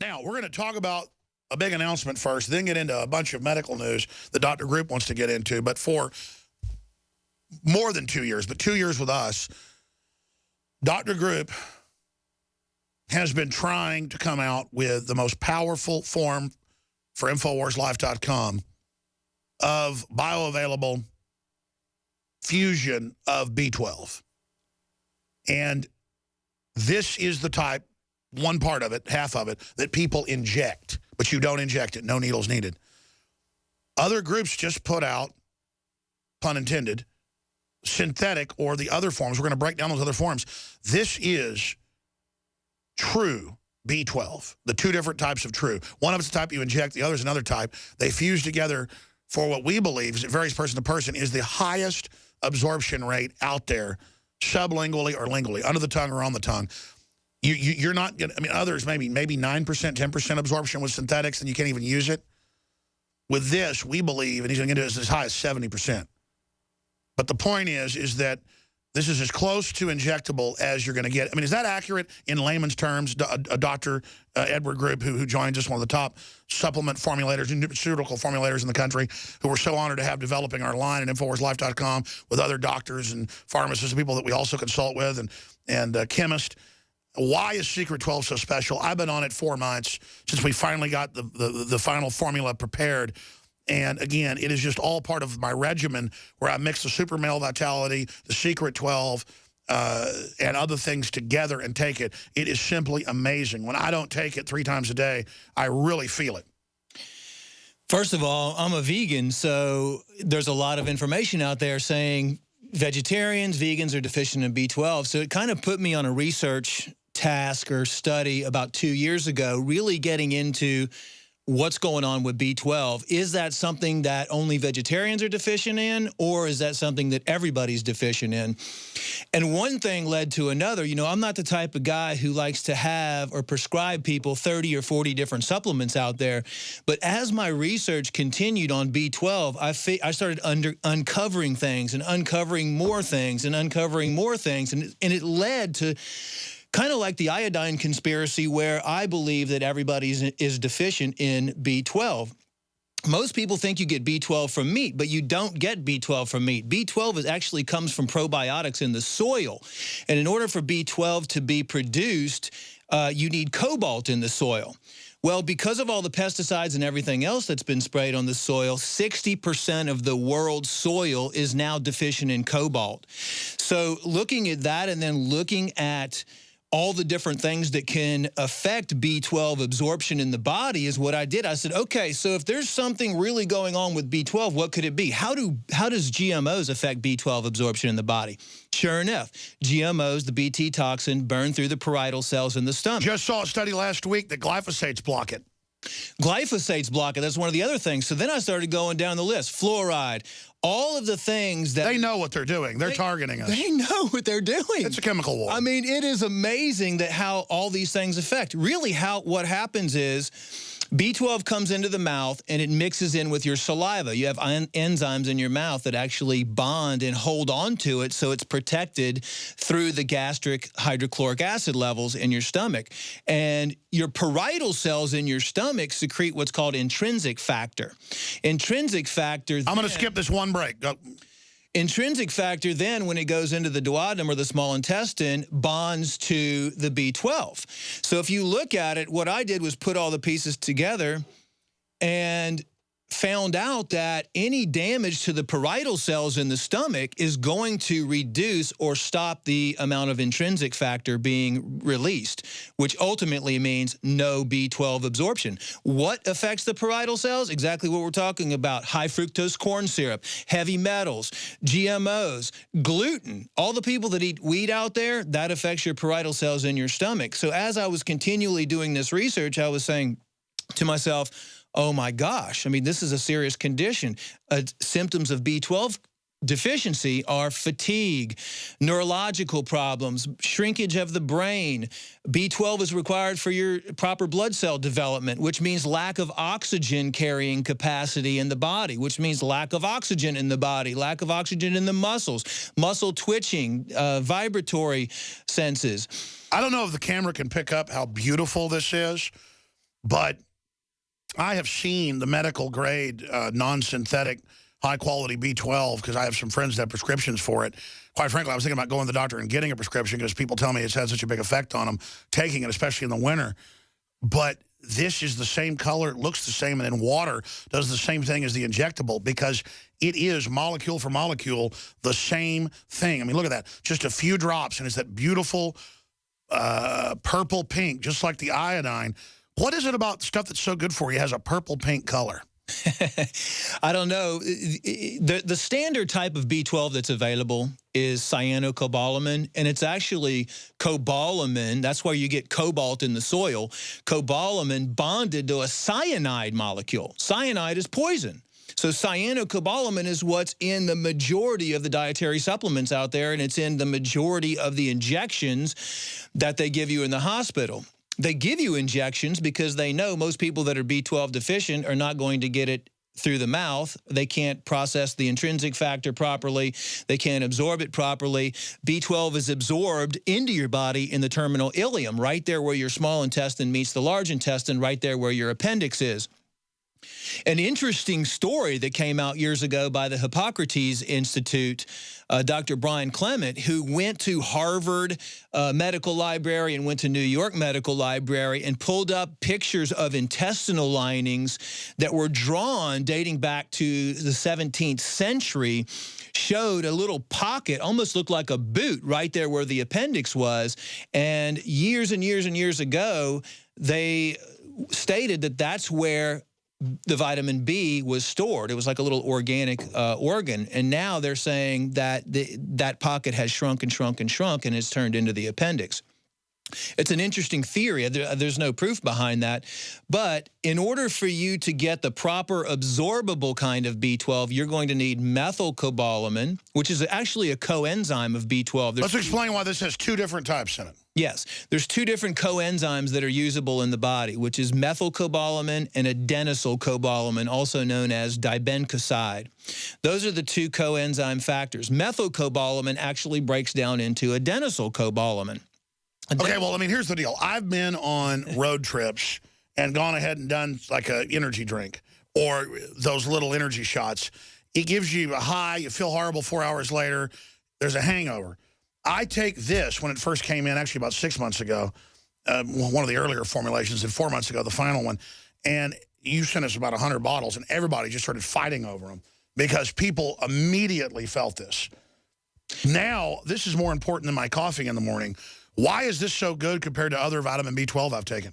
Now, we're going to talk about a big announcement first, then get into a bunch of medical news that Dr. Group wants to get into. But for more than 2 years, but 2 years with us, Dr. Group has been trying to come out with the most powerful form for InfoWarsLife.com of bioavailable fusion of B12. And this is the type, one part of it, half of it, that people inject, but you don't inject it. No needles needed. Other groups just put out, pun intended, synthetic or the other forms. We're going to break down those other forms. This is true B12, the two different types of true. One of it's the type you inject, the other is another type. They fuse together for what we believe, it varies person to person, is the highest absorption rate out there, sublingually or lingually, under the tongue or on the tongue. You're not going to, I mean, others maybe 9%, 10% absorption with synthetics, and you can't even use it. With this, we believe, and he's going to get it as high as 70%. But the point is that this is as close to injectable as you're going to get. I mean, is that accurate in layman's terms? Dr. Edward Group, who joins us, one of the top supplement formulators and nutraceutical formulators in the country, who we're so honored to have developing our line at InfoWarsLife.com with other doctors and pharmacists and people that we also consult with and chemists. Why is Secret 12 so special? I've been on it 4 months since we finally got the final formula prepared. And again, it is just all part of my regimen where I mix the Super Male Vitality, the Secret 12, and other things together and take it. It is simply amazing. When I don't take it 3 times a day, I really feel it. First of all, I'm a vegan, so there's a lot of information out there saying vegetarians, vegans are deficient in B12. So it kind of put me on a research task or study about 2 years ago, really getting into what's going on with B12. Is that something that only vegetarians are deficient in, or is that something that everybody's deficient in? And one thing led to another. You know, I'm not the type of guy who likes to have or prescribe people 30 or 40 different supplements out there. But as my research continued on B12, I started uncovering things and uncovering more things and uncovering more things. And it led to kind of like the iodine conspiracy, where I believe that everybody is deficient in B12. Most people think you get B12 from meat, but you don't get B12 from meat. B12 actually comes from probiotics in the soil. And in order for B12 to be produced, you need cobalt in the soil. Well, because of all the pesticides and everything else that's been sprayed on the soil, 60% of the world's soil is now deficient in cobalt. So looking at that and then looking at all the different things that can affect B12 absorption in the body is what I did. I said, okay, so if there's something really going on with B12, what could it be? How does GMOs affect B12 absorption in the body? Sure enough, GMOs, the Bt toxin, burn through the parietal cells in the stomach. Just saw a study last week that glyphosates block it. Glyphosates block it. That's one of the other things. So then I started going down the list. Fluoride, all of the things that... They know what they're doing. They're targeting us. They know what they're doing. It's a chemical war. I mean, it is amazing that how all these things affect. Really, what happens is B12 comes into the mouth and it mixes in with your saliva. You have enzymes in your mouth that actually bond and hold on to it, so it's protected through the gastric hydrochloric acid levels in your stomach. And your parietal cells in your stomach secrete what's called intrinsic factor. Intrinsic factor... I'm going to skip this one break. Go. Intrinsic factor then, when it goes into the duodenum or the small intestine, bonds to the B12. So if you look at it, what I did was put all the pieces together and found out that any damage to the parietal cells in the stomach is going to reduce or stop the amount of intrinsic factor being released, which ultimately means no B12 absorption. What affects the parietal cells? Exactly what we're talking about. High fructose corn syrup, heavy metals, GMOs, gluten. All the people that eat wheat out there, that affects your parietal cells in your stomach. So as I was continually doing this research, I was saying to myself, oh my gosh, I mean, this is a serious condition. Symptoms of B12 deficiency are fatigue, neurological problems, shrinkage of the brain. B12 is required for your proper blood cell development, which means lack of oxygen carrying capacity in the body, which means lack of oxygen in the body, lack of oxygen in the muscles, muscle twitching, vibratory senses. I don't know if the camera can pick up how beautiful this is, But I have seen the medical grade, non-synthetic, high-quality B12 because I have some friends that have prescriptions for it. Quite frankly, I was thinking about going to the doctor and getting a prescription because people tell me it's had such a big effect on them, taking it, especially in the winter. But this is the same color, it looks the same, and then water does the same thing as the injectable because it is molecule for molecule the same thing. I mean, look at that. Just a few drops, and it's that beautiful purple pink, just like the iodine. What is it about stuff that's so good for you has a purple pink color? I don't know. The standard type of B12 that's available is cyanocobalamin, and it's actually cobalamin. That's why you get cobalt in the soil. Cobalamin bonded to a cyanide molecule. Cyanide is poison. So cyanocobalamin is what's in the majority of the dietary supplements out there, and it's in the majority of the injections that they give you in the hospital. They give you injections because they know most people that are B12 deficient are not going to get it through the mouth. They can't process the intrinsic factor properly. They can't absorb it properly. B12 is absorbed into your body in the terminal ileum, right there where your small intestine meets the large intestine, right there where your appendix is. An interesting story that came out years ago by the Hippocrates Institute, Dr. Brian Clement, who went to Harvard Medical Library and went to New York Medical Library and pulled up pictures of intestinal linings that were drawn dating back to the 17th century, showed a little pocket, almost looked like a boot right there where the appendix was. And years and years and years ago, they stated that that's where the vitamin B was stored. It was like a little organic organ. And now they're saying that that pocket has shrunk and shrunk and shrunk and it's turned into the appendix. It's an interesting theory. There's no proof behind that. But in order for you to get the proper absorbable kind of B12, you're going to need methylcobalamin, which is actually a coenzyme of B12. Let's explain why this has two different types in it. Yes. There's two different coenzymes that are usable in the body, which is methylcobalamin and adenosylcobalamin, also known as dibencoside. Those are the two coenzyme factors. Methylcobalamin actually breaks down into adenosylcobalamin. Okay, well, I mean, here's the deal. I've been on road trips and gone ahead and done like an energy drink or those little energy shots. It gives you a high. You feel horrible 4 hours later. There's a hangover. I take this when it first came in, actually about 6 months ago, one of the earlier formulations, and 4 months ago, the final one. And you sent us about 100 bottles, and everybody just started fighting over them because people immediately felt this. Now, this is more important than my coffee in the morning. Why is this so good compared to other vitamin B12 I've taken?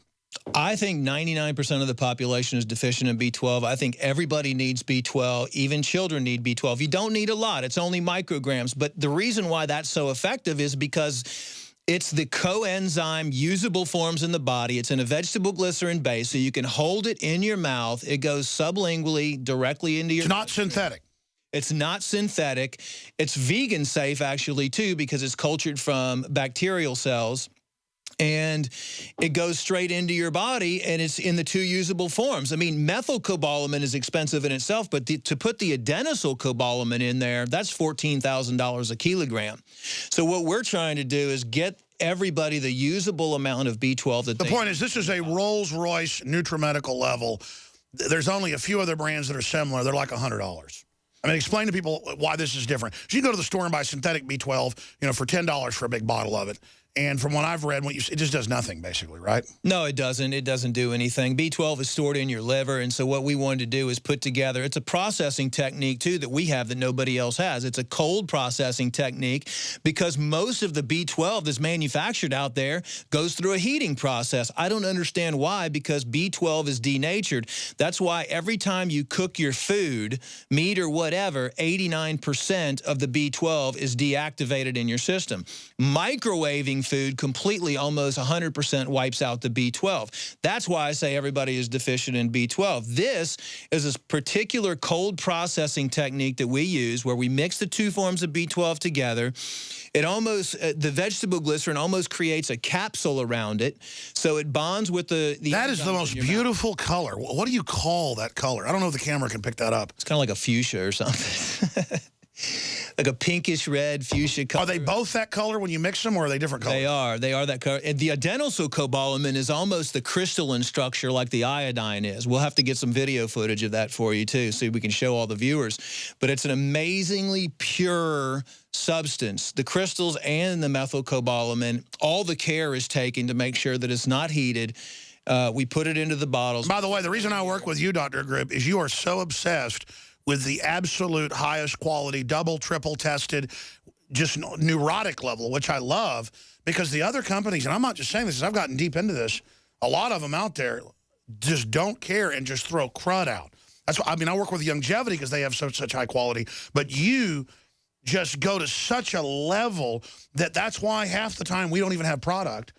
I think 99% of the population is deficient in B12. I think everybody needs B12. Even children need B12. You don't need a lot. It's only micrograms. But the reason why that's so effective is because it's the coenzyme usable forms in the body. It's in a vegetable glycerin base, so you can hold it in your mouth. It goes sublingually directly into your... It's not synthetic. It's not synthetic. It's vegan safe, actually, too, because it's cultured from bacterial cells. And it goes straight into your body, and it's in the two usable forms. I mean, methylcobalamin is expensive in itself, but to put the adenosylcobalamin in there, that's $14,000 a kilogram. So what we're trying to do is get everybody the usable amount of B12 that the point is, this is a Rolls-Royce NutriMedical level. There's only a few other brands that are similar. They're like $100. I mean, explain to people why this is different. So you can go to the store and buy synthetic B12, you know, for $10 for a big bottle of it. And from what I've read, it just does nothing, basically, right? No, it doesn't. It doesn't do anything. B12 is stored in your liver, and so what we wanted to do is put together, it's a processing technique, too, that we have that nobody else has. It's a cold processing technique because most of the B12 that's manufactured out there goes through a heating process. I don't understand why, because B12 is denatured. That's why every time you cook your food, meat or whatever, 89% of the B12 is deactivated in your system. Microwaving food completely, almost 100% wipes out the B12. That's why I say everybody is deficient in B12. This is a particular cold processing technique that we use where we mix the two forms of B12 together. It almost, the vegetable glycerin almost creates a capsule around it, so it bonds with the that is the most beautiful color. What do you call that color? I don't know if the camera can pick that up. It's kind of like a fuchsia or something. like a pinkish red fuchsia color. Are they both that color when you mix them, or are they different colors? They are. They are that color. And the adenosylcobalamin is almost the crystalline structure like the iodine is. We'll have to get some video footage of that for you, too, so we can show all the viewers. But it's an amazingly pure substance. The crystals and the methylcobalamin, all the care is taken to make sure that it's not heated. We put it into the bottles. By the way, the reason I work with you, Dr. Grip, is you are so obsessed with the absolute highest quality, double, triple tested, just neurotic level, which I love, because the other companies, and I'm not just saying this, I've gotten deep into this, a lot of them out there just don't care and just throw crud out. That's why, I mean, I work with longevity because they have such high quality, but you just go to such a level that's why half the time we don't even have product,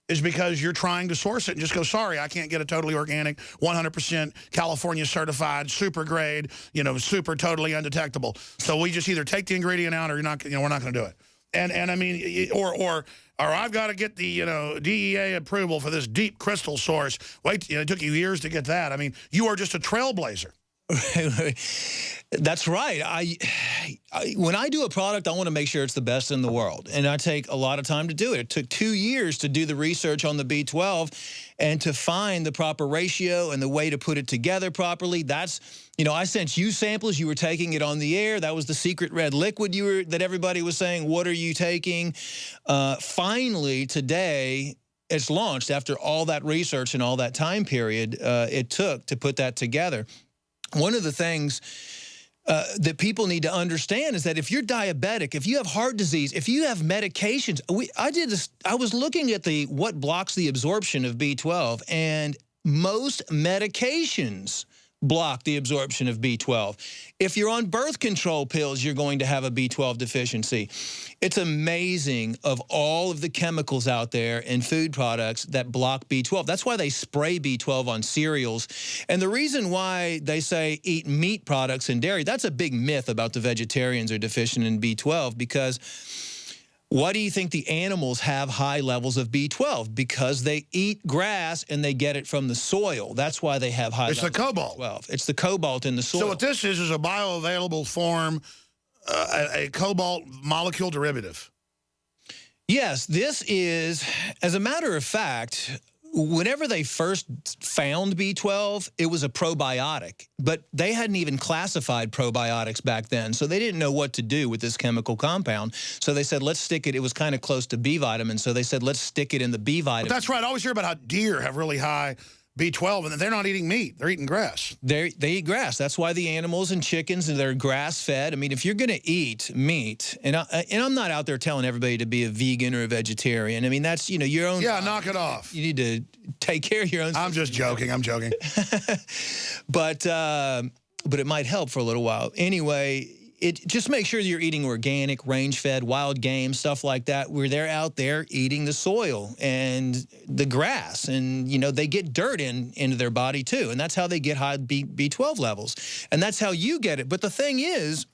is because you're trying to source it and just go, sorry, I can't get a totally organic, 100% California certified, super grade, you know, super totally undetectable. So we just either take the ingredient out, or you're not, you know, we're not going to do it. And I mean, or I've got to get the, you know, DEA approval for this deep crystal source. Wait, you know, it took you years to get that. I mean, you are just a trailblazer. That's right. When I do a product, I want to make sure it's the best in the world. And I take a lot of time to do it. It took 2 years to do the research on the B12 and to find the proper ratio and the way to put it together properly. That's, you know, I sent you samples. You were taking it on the air. That was the secret red liquid that everybody was saying, what are you taking? Finally, today, it's launched after all that research and all that time period it took to put that together. One of the things that people need to understand is that if you're diabetic, if you have heart disease, if you have medications, I was looking at what blocks the absorption of B12, and most medications block the absorption of B12. If you're on birth control pills, you're going to have a B12 deficiency. It's amazing of all of the chemicals out there in food products that block B12. That's why they spray B12 on cereals. And the reason why they say eat meat products and dairy, that's a big myth about the vegetarians are deficient in B12, because why do you think the animals have high levels of B12? Because they eat grass and they get it from the soil. That's why they have high levels of B12. It's the cobalt. It's the cobalt in the soil. So what this is a bioavailable form, a cobalt molecule derivative. Yes, this is, as a matter of fact, whenever they first found B12, it was a probiotic, but they hadn't even classified probiotics back then, so they didn't know what to do with this chemical compound. So they said, let's stick it. It was kind of close to B vitamin, so they said, let's stick it in the B vitamin. But that's right. I always hear about how deer have really high B12, and they're not eating meat. They're eating grass. They eat grass. That's why the animals and chickens, and they're grass-fed. I mean, if you're going to eat meat, and I'm not out there telling everybody to be a vegan or a vegetarian. I mean, that's, you know, your own. Yeah, knock it off. You need to take care of your own. I'm just joking. I'm joking. But it might help for a little while. Anyway, just make sure that you're eating organic, range-fed, wild game, stuff like that, where they're out there eating the soil and the grass. And, you know, they get dirt into their body, too. And that's how they get high B12 levels. And that's how you get it. But the thing is,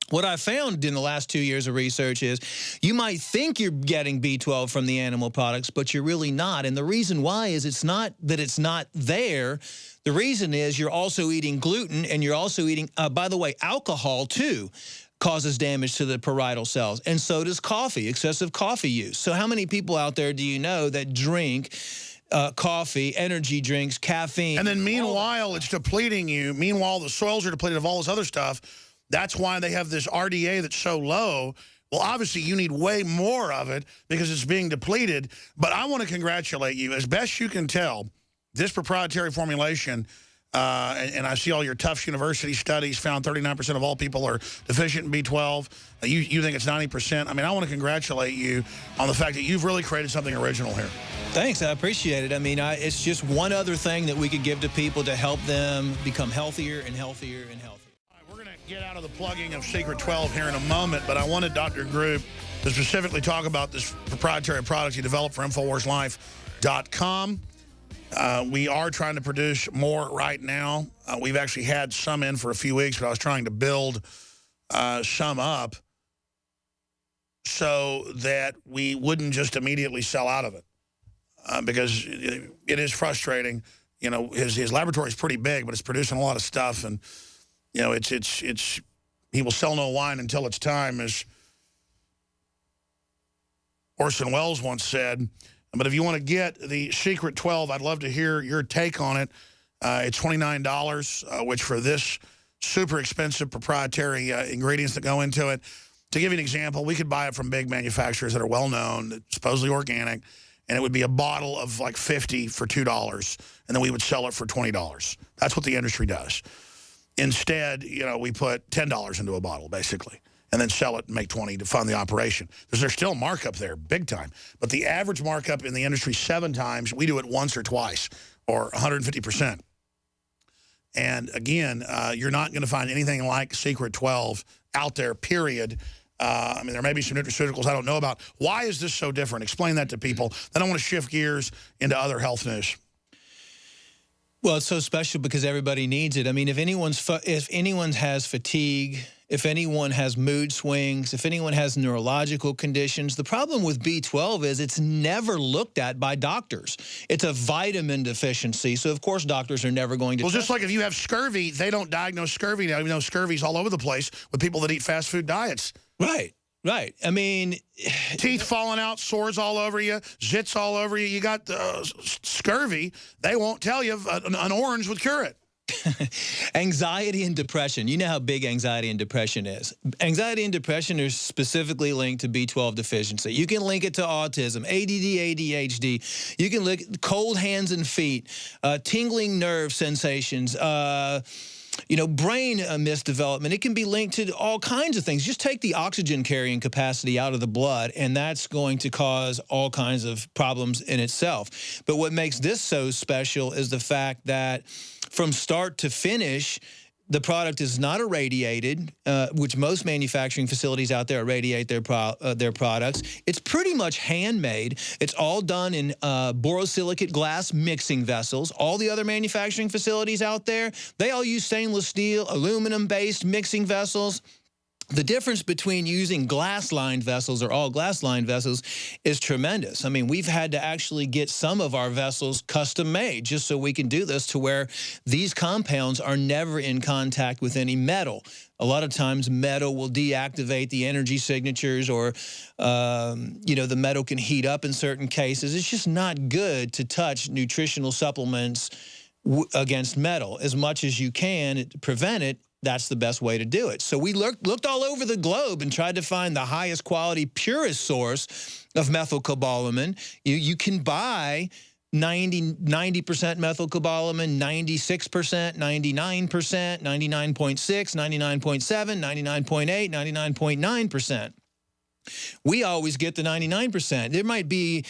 what I found in the last 2 years of research is you might think you're getting B12 from the animal products, but you're really not. And the reason why is it's not that it's not there. The reason is you're also eating gluten, and you're also eating, by the way, alcohol, too, causes damage to the parietal cells. And so does coffee, excessive coffee use. So how many people out there do you know that drink coffee, energy drinks, caffeine? And then meanwhile, it's depleting you. Meanwhile, the soils are depleted of all this other stuff. That's why they have this RDA that's so low. Well, obviously, you need way more of it because it's being depleted. But I want to congratulate you. As best you can tell, this proprietary formulation, and I see all your Tufts University studies found 39% of all people are deficient in B12. You think it's 90%. I mean, I want to congratulate you on the fact that you've really created something original here. Thanks. I appreciate it. I mean, it's just one other thing that we could give to people to help them become healthier and healthier and healthier. Get out of the plugging of Secret 12 here in a moment, but I wanted Dr. Group to specifically talk about this proprietary product he developed for InfoWarsLife.com. We are trying to produce more right now. We've actually had some in for a few weeks, but I was trying to build some up so that we wouldn't just immediately sell out of it because it is frustrating. You know, his laboratory is pretty big, but it's producing a lot of stuff, and you know, he's He will sell no wine until it's time, as Orson Welles once said. But if you want to get the Secret 12, I'd love to hear your take on it. It's $29, which for this super expensive proprietary ingredients that go into it. To give you an example, we could buy it from big manufacturers that are well-known, supposedly organic, and it would be a bottle of like 50 for $2, and then we would sell it for $20. That's what the industry does. Instead, you know, we put $10 into a bottle, basically, and then sell it and make 20 to fund the operation. Because there's still markup there, big time. But the average markup in the industry 7 times, we do it once or twice, or 150%. And again, you're not going to find anything like Secret 12 out there, period. I mean, there may be some nutraceuticals I don't know about. Why is this so different? Explain that to people. Then I want to shift gears into other health news. Well, it's so special because everybody needs it. I mean, if anyone has fatigue, if anyone has mood swings, if anyone has neurological conditions, the problem with B12 is it's never looked at by doctors. It's a vitamin deficiency, so of course doctors are never going to. Well, just like if you have scurvy, they don't diagnose scurvy now, even though scurvy's all over the place with people that eat fast food diets. Right. Right. I mean, teeth falling out, sores all over you, zits all over you. You got scurvy. They won't tell you an orange would cure it. Anxiety and depression. You know how big anxiety and depression is. Anxiety and depression are specifically linked to B12 deficiency. You can link it to autism, ADD, ADHD. You can link cold hands and feet, tingling nerve sensations, you know, brain misdevelopment. It can be linked to all kinds of things. Just take the oxygen carrying capacity out of the blood, and that's going to cause all kinds of problems in itself. But what makes this so special is the fact that from start to finish, the product is not irradiated, which most manufacturing facilities out there irradiate their products. It's pretty much handmade. It's all done in borosilicate glass mixing vessels. All the other manufacturing facilities out there, they all use stainless steel, aluminum-based mixing vessels. The difference between using glass-lined vessels or all glass-lined vessels is tremendous. I mean, we've had to actually get some of our vessels custom-made just so we can do this, to where these compounds are never in contact with any metal. A lot of times metal will deactivate the energy signatures, or, you know, the metal can heat up in certain cases. It's just not good to touch nutritional supplements against metal. As much as you can to prevent it, that's the best way to do it. So we looked all over the globe and tried to find the highest quality, purest source of methylcobalamin. You can buy 90% methylcobalamin, 96%, 99%, 99.6, 99.7, 99.8, 99.9%. We always get the 99%. There might be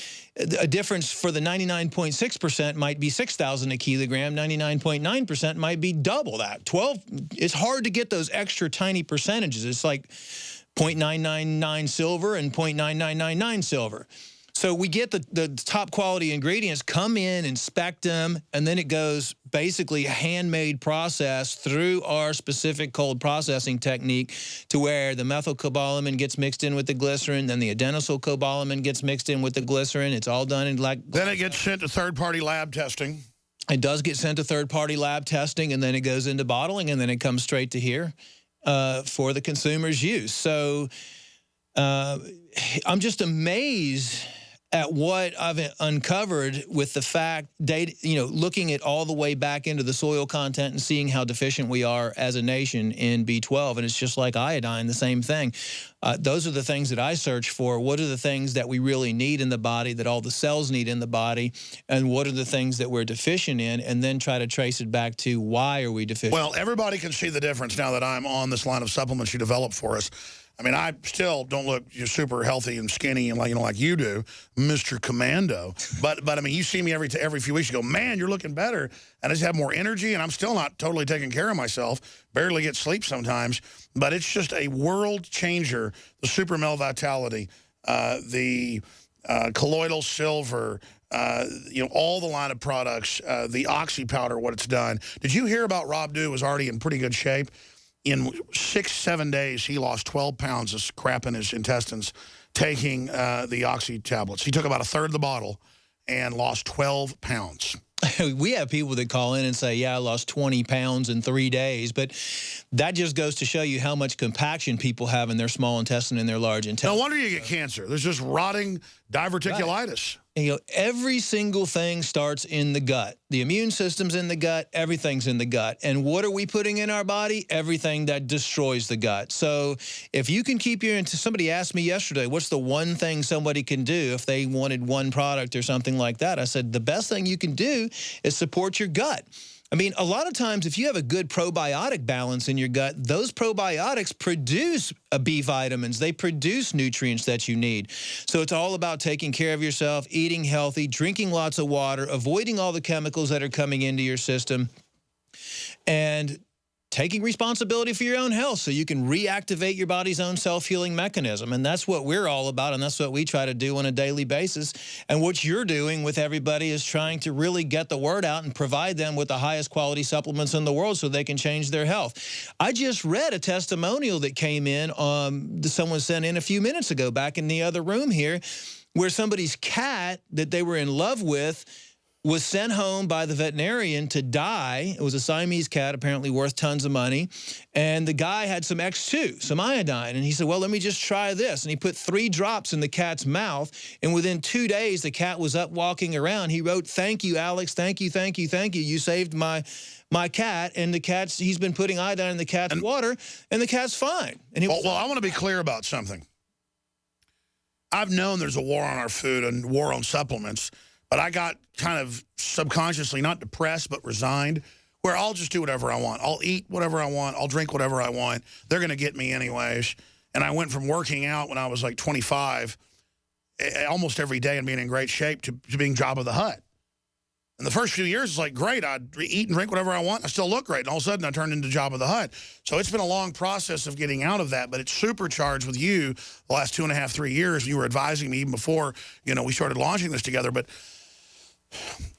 a difference for the 99.6% might be 6,000 a kilogram. 99.9% might be double that. 12. It's hard to get those extra tiny percentages. It's like 0.999 silver and 0.9999 silver. So we get the top quality ingredients, come in, inspect them, and then it goes basically a handmade process through our specific cold processing technique, to where the methylcobalamin gets mixed in with the glycerin, then the adenosylcobalamin gets mixed in with the glycerin. It's all done in like. Then it gets sent to third-party lab testing. It does get sent to third-party lab testing, and then it goes into bottling, and then it comes straight to here for the consumer's use. So I'm just amazed at what I've uncovered with the fact, looking at all the way back into the soil content and seeing how deficient we are as a nation in B12. And it's just like iodine, the same thing. Those are the things that I search for. What are the things that we really need in the body, that all the cells need in the body, and what are the things that we're deficient in, and then try to trace it back to why are we deficient. Well, everybody can see the difference now that I'm on this line of supplements you developed for us. I mean, I still don't look super healthy and skinny and like you do, Mr. Commando. But I mean, you see me every few weeks. You go, man, you're looking better. And I just have more energy, and I'm still not totally taking care of myself. Barely get sleep sometimes. But it's just a world changer. The Super Mel Vitality, the colloidal silver, all the line of products, the oxy powder, what it's done. Did you hear about Rob Dew was already in pretty good shape? In 6-7 days, he lost 12 pounds of crap in his intestines taking the oxy tablets. He took about 1/3 of the bottle and lost 12 pounds. We have people that call in and say, yeah, I lost 20 pounds in 3 days. But that just goes to show you how much compaction people have in their small intestine and their large intestine. No wonder you get cancer. There's just rotting diverticulitis. Right. And, every single thing starts in the gut. The immune system's in the gut. Everything's in the gut. And what are we putting in our body? Everything that destroys the gut. So if you can keep your... Somebody asked me yesterday, what's the one thing somebody can do if they wanted one product or something like that? I said, the best thing you can do is support your gut. I mean, a lot of times, if you have a good probiotic balance in your gut, those probiotics produce B vitamins. They produce nutrients that you need. So it's all about taking care of yourself, eating healthy, drinking lots of water, avoiding all the chemicals that are coming into your system, and taking responsibility for your own health so you can reactivate your body's own self-healing mechanism. And that's what we're all about, and that's what we try to do on a daily basis. And what you're doing with everybody is trying to really get the word out and provide them with the highest quality supplements in the world so they can change their health. I just read a testimonial that came in, someone sent in a few minutes ago back in the other room here, where somebody's cat that they were in love with was sent home by the veterinarian to die. It was a Siamese cat, apparently worth tons of money. And the guy had some X2, some iodine. And he said, well, let me just try this. And he put 3 drops in the cat's mouth. And within 2 days, the cat was up walking around. He wrote, thank you, Alex. Thank you, thank you, thank you. You saved my cat. And the cat's, he's been putting iodine in the cat's water, and the cat's fine. And he well, I want to be clear about something. I've known there's a war on our food and war on supplements. But I got kind of subconsciously, not depressed, but resigned, where I'll just do whatever I want. I'll eat whatever I want. I'll drink whatever I want. They're going to get me anyways. And I went from working out when I was like 25, almost every day and being in great shape, to being Jabba the Hutt. And the first few years, it's like, great, I'd eat and drink whatever I want. I still look great. And all of a sudden, I turned into Jabba the Hutt. So it's been a long process of getting out of that, but it's supercharged with you the last 2.5, 3 years. You were advising me even before, we started launching this together. But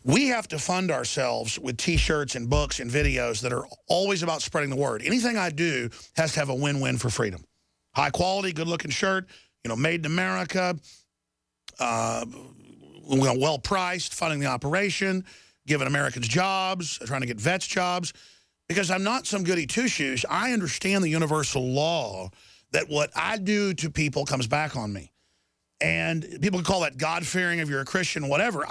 we have to fund ourselves with T-shirts and books and videos that are always about spreading the word. Anything I do has to have a win-win for freedom. High quality, good-looking shirt, made in America, well-priced, funding the operation, giving Americans jobs, trying to get vets jobs. Because I'm not some goody two-shoes. I understand the universal law that what I do to people comes back on me. And people can call that God-fearing if you're a Christian, whatever.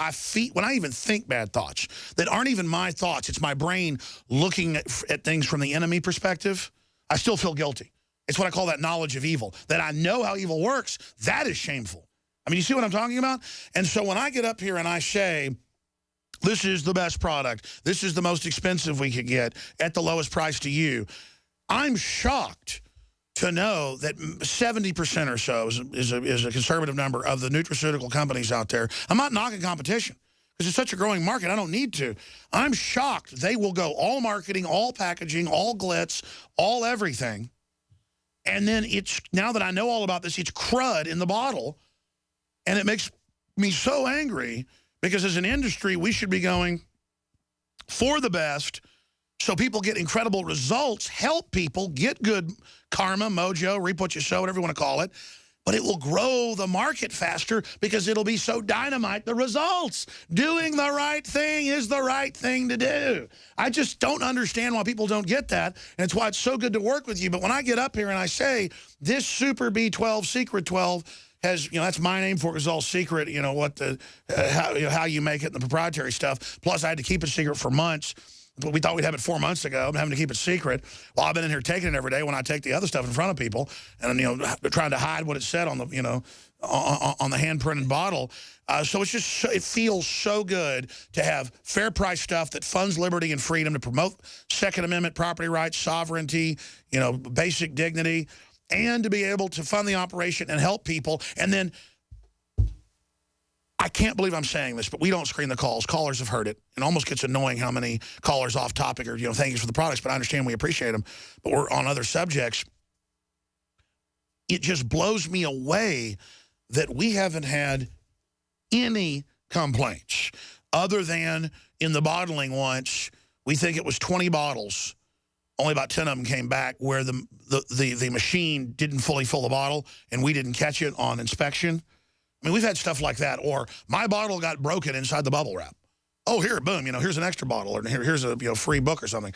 When I even think bad thoughts that aren't even my thoughts, it's my brain looking at things from the enemy perspective, I still feel guilty. It's what I call that knowledge of evil, that I know how evil works. That is shameful. I mean, you see what I'm talking about? And so when I get up here and I say, this is the best product, this is the most expensive we could get at the lowest price to you, I'm shocked to know that 70% or so is a conservative number of the nutraceutical companies out there. I'm not knocking competition because it's such a growing market. I don't need to. I'm shocked they will go all marketing, all packaging, all glitz, all everything. And then now that I know all about this, it's crud in the bottle. And it makes me so angry because as an industry, we should be going for the best, so people get incredible results, help people get good karma, mojo, reap what you sow, whatever you want to call it. But it will grow the market faster because it'll be so dynamite, the results. Doing the right thing is the right thing to do. I just don't understand why people don't get that. And it's why it's so good to work with you. But when I get up here and I say, this Super B12, Secret 12, has, that's my name for it. It's all secret, how you make it and the proprietary stuff. Plus, I had to keep it secret for months. We thought we'd have it 4 months ago. I'm having to keep it secret. Well, I've been in here taking it every day when I take the other stuff in front of people, and trying to hide what it said on the on the hand printed bottle. So it's just it feels so good to have fair price stuff that funds liberty and freedom, to promote Second Amendment property rights, sovereignty, basic dignity, and to be able to fund the operation and help people. And then, I can't believe I'm saying this, but we don't screen the calls. Callers have heard it. It almost gets annoying how many callers off topic are, thank you for the products, but I understand we appreciate them. But we're on other subjects. It just blows me away that we haven't had any complaints other than in the bottling once. We think it was 20 bottles. Only about 10 of them came back where the machine didn't fully fill the bottle and we didn't catch it on inspection. I mean, we've had stuff like that. Or my bottle got broken inside the bubble wrap. Oh, here, boom, here's an extra bottle, or here's a free book or something.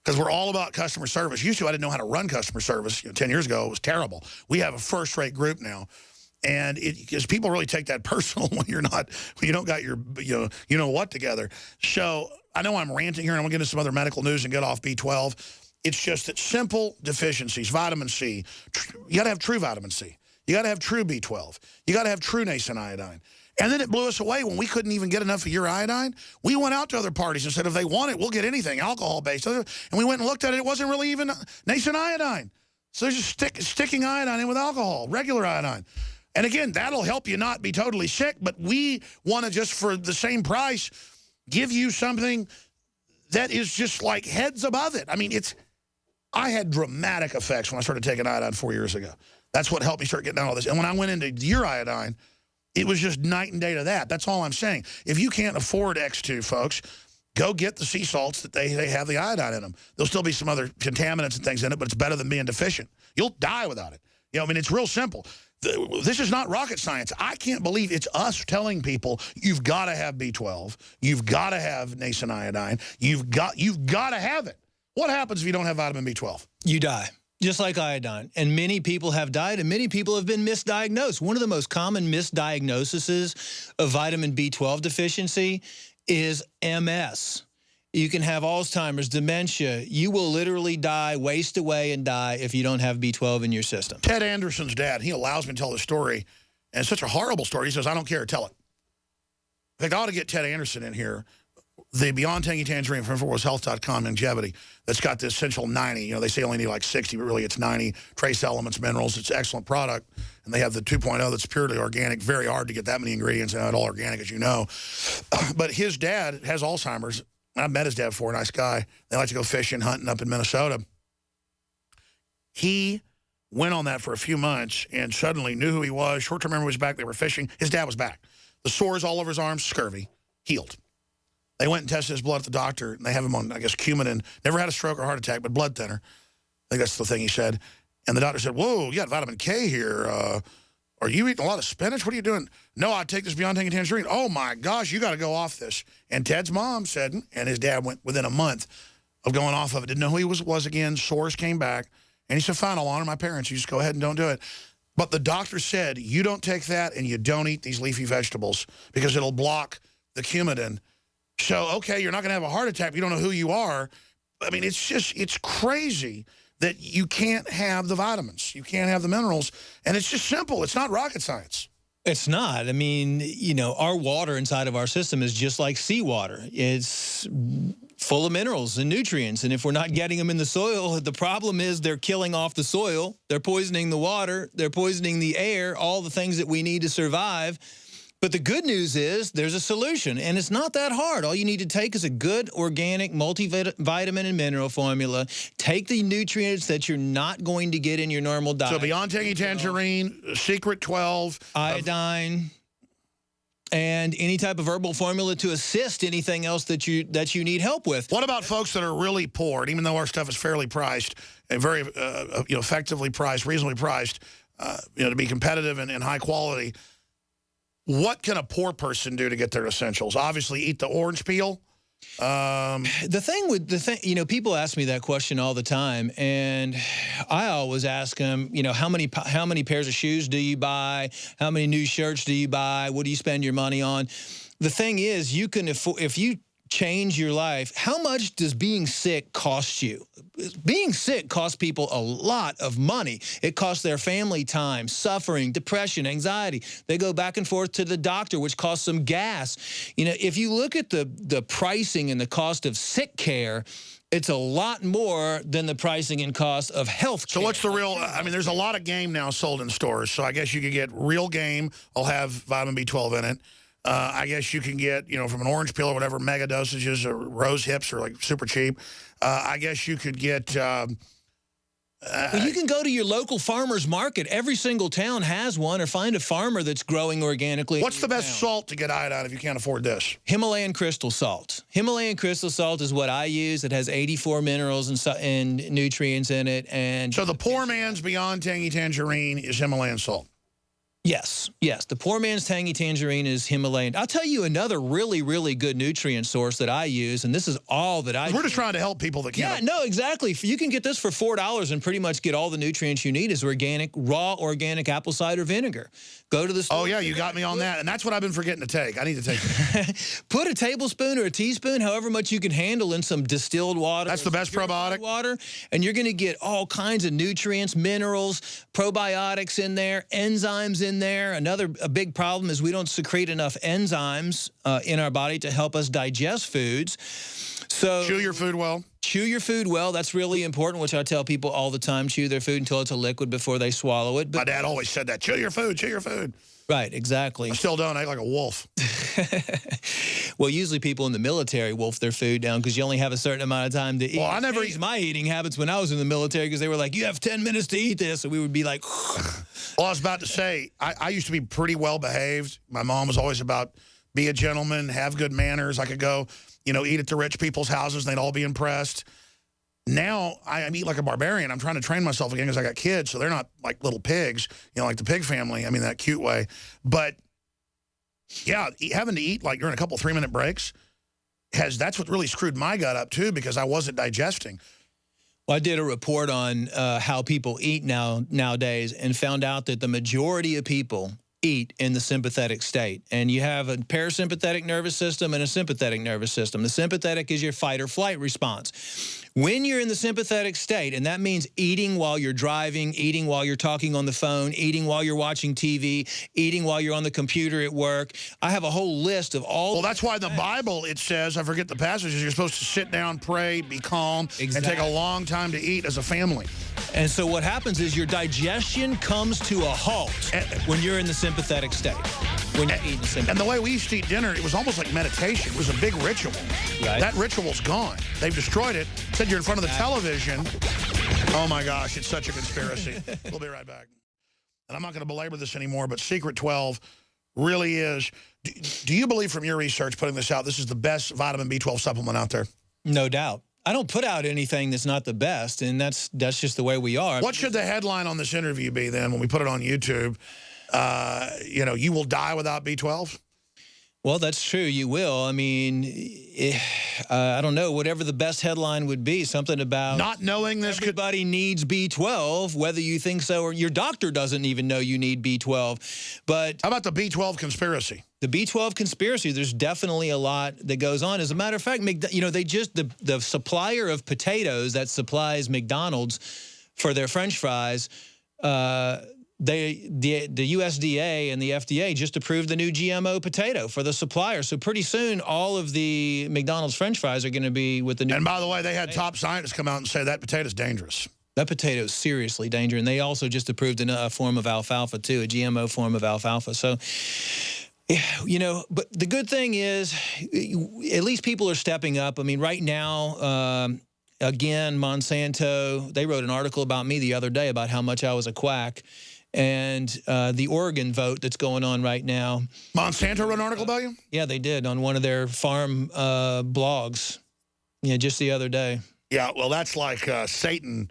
because we're all about customer service. Used to, I didn't know how to run customer service. 10 years ago, it was terrible. We have a first-rate group now. And because people really take that personal when you don't got your, you know what together. So I know I'm ranting here, and I'm going to get into some other medical news and get off B12. It's just that simple deficiencies, vitamin C, you got to have true vitamin C. You got to have true B12. You got to have true nascent iodine. And then it blew us away when we couldn't even get enough of your iodine. We went out to other parties and said, if they want it, we'll get anything, alcohol-based. And we went and looked at it. It wasn't really even nascent iodine. So they're just sticking iodine in with alcohol, regular iodine. And again, that'll help you not be totally sick, but we want to just, for the same price, give you something that is just like heads above it. I mean, I had dramatic effects when I started taking iodine 4 years ago. That's what helped me start getting down all this. And when I went into your iodine, it was just night and day to that. That's all I'm saying. If you can't afford X2, folks, go get the sea salts that they have the iodine in them. There'll still be some other contaminants and things in it, but it's better than being deficient. You'll die without it. You know, I mean, it's real simple. This is not rocket science. I can't believe it's us telling people you've got to have B12, you've got to have nascent iodine, you've got to have it. What happens if you don't have vitamin B12? You die. Just like iodine. And many people have died, and many people have been misdiagnosed. One of the most common misdiagnoses of vitamin B12 deficiency is MS. You can have Alzheimer's, dementia. You will literally die, waste away, and die if you don't have B12 in your system. Ted Anderson's dad, he allows me to tell the story, and it's such a horrible story. He says, I don't care, tell it. In fact, I ought to get Ted Anderson in here. The Beyond Tangy Tangerine from NoWorldOrder.com longevity that's got the essential 90. You know, they say only need like 60, but really it's 90 trace elements, minerals. It's an excellent product. And they have the 2.0 that's purely organic. Very hard to get that many ingredients and all organic, as you know. But his dad has Alzheimer's. I met his dad before, a nice guy. They like to go fishing, hunting up in Minnesota. He went on that for a few months and suddenly knew who he was. Short-term memory was back. They were fishing. His dad was back. The sores all over his arms, scurvy, healed. They went and tested his blood at the doctor, and they have him on, I guess, Coumadin. Never had a stroke or heart attack, but blood thinner. I think that's the thing he said. And the doctor said, whoa, you got vitamin K here. Are you eating a lot of spinach? What are you doing? No, I take this Beyond Tangy Tangerine. Oh, my gosh, you got to go off this. And Ted's mom said, and his dad went within a month of going off of it. Didn't know who he was again. Sores came back. And he said, fine, I'll honor my parents. You just go ahead and don't do it. But the doctor said, you don't take that and you don't eat these leafy vegetables because it'll block the Coumadin. So, okay, you're not going to have a heart attack if you don't know who you are. I mean, it's crazy that you can't have the vitamins. You can't have the minerals. And it's just simple. It's not rocket science. It's not. I mean, you know, our water inside of our system is just like seawater. It's full of minerals and nutrients. And if we're not getting them in the soil, the problem is they're killing off the soil. They're poisoning the water. They're poisoning the air, all the things that we need to survive. But the good news is there's a solution, and it's not that hard. All you need to take is a good organic multivitamin and mineral formula. Take the nutrients that you're not going to get in your normal diet. So Beyond Tangy Tangerine, Secret 12. Iodine. And any type of herbal formula to assist anything else that you need help with. What about folks that are really poor? And even though our stuff is fairly priced and very effectively priced, reasonably priced, to be competitive and high quality, what can a poor person do to get their essentials? Obviously, eat the orange peel. People ask me that question all the time, and I always ask them, how many pairs of shoes do you buy? How many new shirts do you buy? What do you spend your money on? The thing is, you can afford, if you change your life, how much does being sick cost you? Being sick costs people a lot of money. It costs their family time, suffering, depression, anxiety. They go back and forth to the doctor, which costs them gas. If you look at the pricing and the cost of sick care, it's a lot more than the pricing and cost of health care. So what's the real, there's a lot of game now sold in stores. So I guess you could get real game. I'll have vitamin B12 in it. I guess you can get, from an orange peel or whatever, mega dosages, or rose hips are like super cheap. I guess you could get... well, you can go to your local farmer's market. Every single town has one, or find a farmer that's growing organically. What's the best salt to get iodine if you can't afford this? Himalayan crystal salt. Himalayan crystal salt is what I use. It has 84 minerals and nutrients in it. And so the poor man's Beyond Tangy Tangerine is Himalayan salt. Yes, yes. The poor man's tangy tangerine is Himalayan. I'll tell you another really, really good nutrient source that I use, and this is all that I We're just trying to help people that can't. Yeah, no, exactly. You can get this for $4 and pretty much get all the nutrients you need is organic, raw organic apple cider vinegar. Go to the store. Oh, yeah, you got me on that. And that's what I've been forgetting to take. I need to take it. Put a tablespoon or a teaspoon, however much you can handle, in some distilled water. That's the best probiotic. Water, and you're going to get all kinds of nutrients, minerals, probiotics in there, enzymes in there. A big problem is we don't secrete enough enzymes in our body to help us digest foods. So chew your food well. Chew your food well. That's really important, which I tell people all the time. Chew their food until it's a liquid before they swallow it. But my dad always said that. Chew your food, chew your food. Right, exactly. I still don't. I act like a wolf. Well, usually people in the military wolf their food down because you only have a certain amount of time to eat. Well, I never changed my eating habits when I was in the military because they were like, you have 10 minutes to eat this. And we would be like, well, I was about to say, I used to be pretty well behaved. My mom was always about be a gentleman, have good manners. I could go, you know, eat at the rich people's houses and they'd all be impressed. Now I eat like a barbarian. I'm trying to train myself again because I got kids, so they're not like little pigs, you know, like the pig family. I mean, that cute way. But yeah, having to eat like during a couple 3-minute breaks that's what really screwed my gut up too because I wasn't digesting. Well, I did a report on how people eat nowadays and found out that the majority of people eat in the sympathetic state. And you have a parasympathetic nervous system and a sympathetic nervous system. The sympathetic is your fight or flight response. When you're in the sympathetic state, and that means eating while you're driving, eating while you're talking on the phone, eating while you're watching TV, eating while you're on the computer at work. I have a whole list of all. Well, that's why in the Bible it says, I forget the passages, you're supposed to sit down, pray, be calm, and take a long time to eat as a family. And so what happens is your digestion comes to a halt when you're in the sympathetic state. When you're eating sympathetic. And the way we used to eat dinner, it was almost like meditation. It was a big ritual. Right. That ritual's gone. They've destroyed it. Said you're in front of the television. Oh, my gosh, it's such a conspiracy. We'll be right back. And I'm not going to belabor this anymore, but Secret 12 really is. Do you believe from your research putting this out, this is the best vitamin B12 supplement out there? No doubt. I don't put out anything that's not the best, and that's just the way we are. What should the headline on this interview be then when we put it on YouTube? You know, you will die without B12? Well, that's true. You will. I mean, I don't know. Whatever the best headline would be, something about not knowing this. Everybody needs B12, whether you think so or your doctor doesn't even know you need B12. But how about the B12 conspiracy? The B12 conspiracy, there's definitely a lot that goes on. As a matter of fact, you know, the supplier of potatoes that supplies McDonald's for their French fries, the USDA and the FDA just approved the new GMO potato for the supplier. So pretty soon, all of the McDonald's French fries are going to be with the new. And by the way, they had top scientists come out and say that potato's dangerous. That potato is seriously dangerous. And they also just approved a form of alfalfa, too, a GMO form of alfalfa. So, you know, but the good thing is at least people are stepping up. I mean, right now, again, Monsanto, they wrote an article about me the other day about how much I was a quack. And the Oregon vote that's going on right now. Monsanto wrote an article about you? Yeah, they did on one of their farm blogs. Yeah, just the other day. Yeah, well, that's like Satan,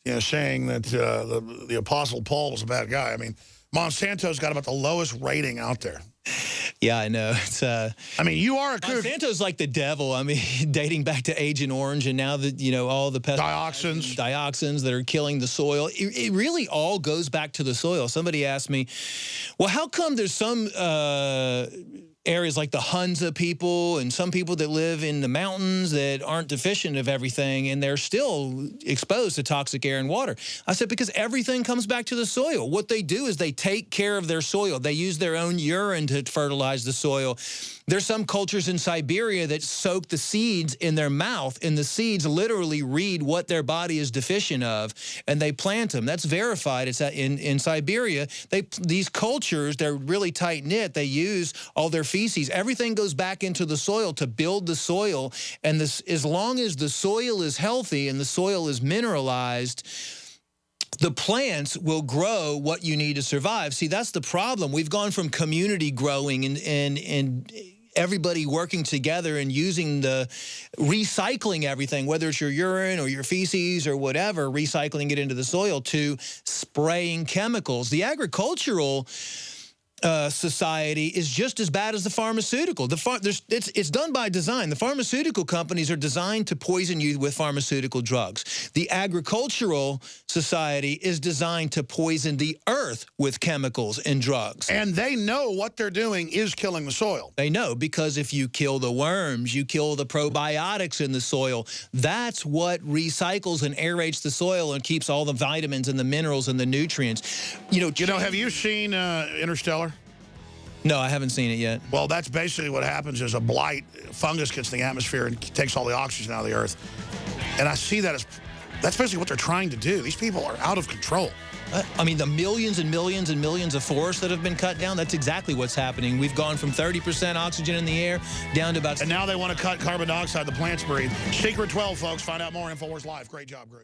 you know, saying that the Apostle Paul was a bad guy. I mean, Monsanto's got about the lowest rating out there. Yeah, I know. It's I mean, you are a kook. Monsanto's like the devil. I mean, dating back to Agent Orange and now that, you know, all the dioxins that are killing the soil. It really all goes back to the soil. Somebody asked me, well, how come there's some areas like the Hunza people and some people that live in the mountains that aren't deficient of everything and they're still exposed to toxic air and water? I said, because everything comes back to the soil. What they do is they take care of their soil. They use their own urine to fertilize the soil. There's some cultures in Siberia that soak the seeds in their mouth, and the seeds literally read what their body is deficient of, and they plant them. That's verified. It's in Siberia. These cultures, they're really tight-knit. They use all their feces. Everything goes back into the soil to build the soil, and as long as the soil is healthy and the soil is mineralized, the plants will grow what you need to survive. See, that's the problem. We've gone from community growing and everybody working together and using recycling everything, whether it's your urine or your feces or whatever, recycling it into the soil, to spraying chemicals. The agricultural society is just as bad as the pharmaceutical. It's done by design. The pharmaceutical companies are designed to poison you with pharmaceutical drugs. The agricultural society is designed to poison the earth with chemicals and drugs. And they know what they're doing is killing the soil. They know, because if you kill the worms, you kill the probiotics in the soil. That's what recycles and aerates the soil and keeps all the vitamins and the minerals and the nutrients. Have you seen Interstellar? No, I haven't seen it yet. Well, that's basically what happens is a blight fungus gets in the atmosphere and takes all the oxygen out of the earth. And I see that as, that's basically what they're trying to do. These people are out of control. I mean, the millions and millions and millions of forests that have been cut down, that's exactly what's happening. We've gone from 30% oxygen in the air down to about... And now they want to cut carbon dioxide the plants breathe. Secret 12, folks. Find out more. InfoWars Live. Great job, group.